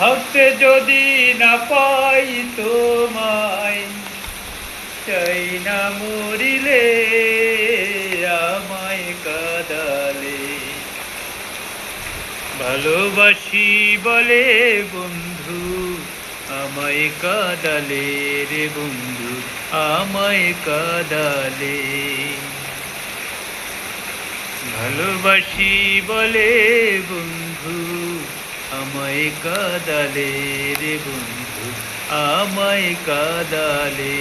থাকতে যদি না পাই তোমায়, চাই না মরিলে আমায় কাঁদালে। ভালোবাসি বলে বন্ধু আমায় কাঁদালে রে বন্ধু, আমায় কাঁদালে। ভালোবাসি বলে বন্ধু আমায় কাঁদালে রে বন্ধু, আমায় কাঁদালে।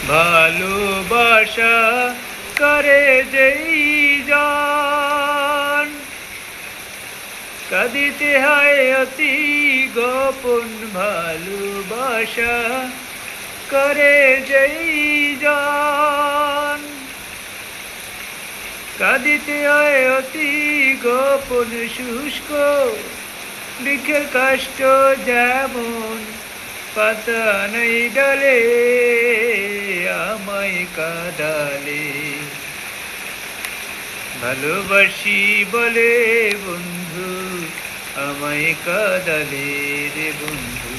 ভালোবাসা করে যেই জন, কাঁদিতে হয় অতি গোপন। ভালোবাসা করে যেই জন, কাঁদিতে হয় অতি গোপন। শুষ্ক বৃক্ষের কাষ্ঠ যেমন পাতা নেই ডালে, আমায় কাঁদালে। ভালোবাসি বলে বন্ধু আমায় কাঁদালে রে বন্ধু,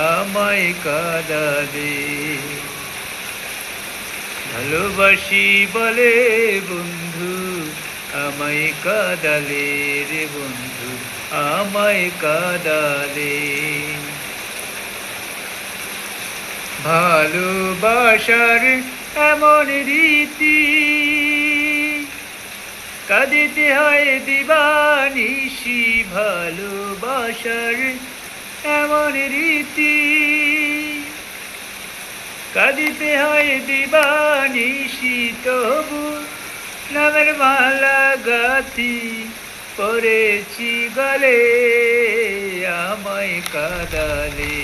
আমায় কাঁদালে। ভালোবাসি বলে বন্ধু আমায় কাঁদালে রে বন্ধু, আমায় কাঁদালে। ভালোবাসার এমন রীতি, কাঁদিতে হয় দিবানিশি। ভালোবাসার এমন রীতি, কাঁদিতে হয় দিবানিশি। তবু নামের মালা গাথি পরেছি গলে, আমায় কাঁদালে।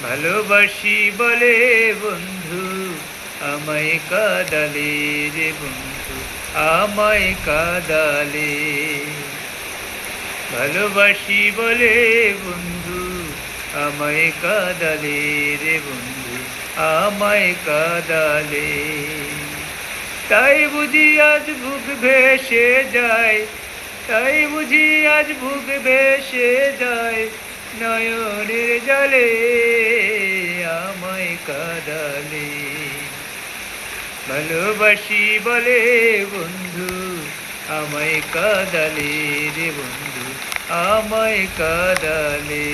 ভালোবাসি বলে বন্ধু আমায় কাঁদালে রে বন্ধু, আমায় কাঁদালে। ভালোবাসি বলে বন্ধু আমায় কাঁদালে রে বন্ধু, আমায় কাঁদালে। তাই বুঝি আজ বুক ভেসে যায়, তাই বুঝি আজ বুক ভেসে যায় নয়নের জলে, আমায় কাঁদালে। ভালোবাসি বলে বন্ধু আমায় কাঁদালে রে বন্ধু, আমায় কাঁদালে।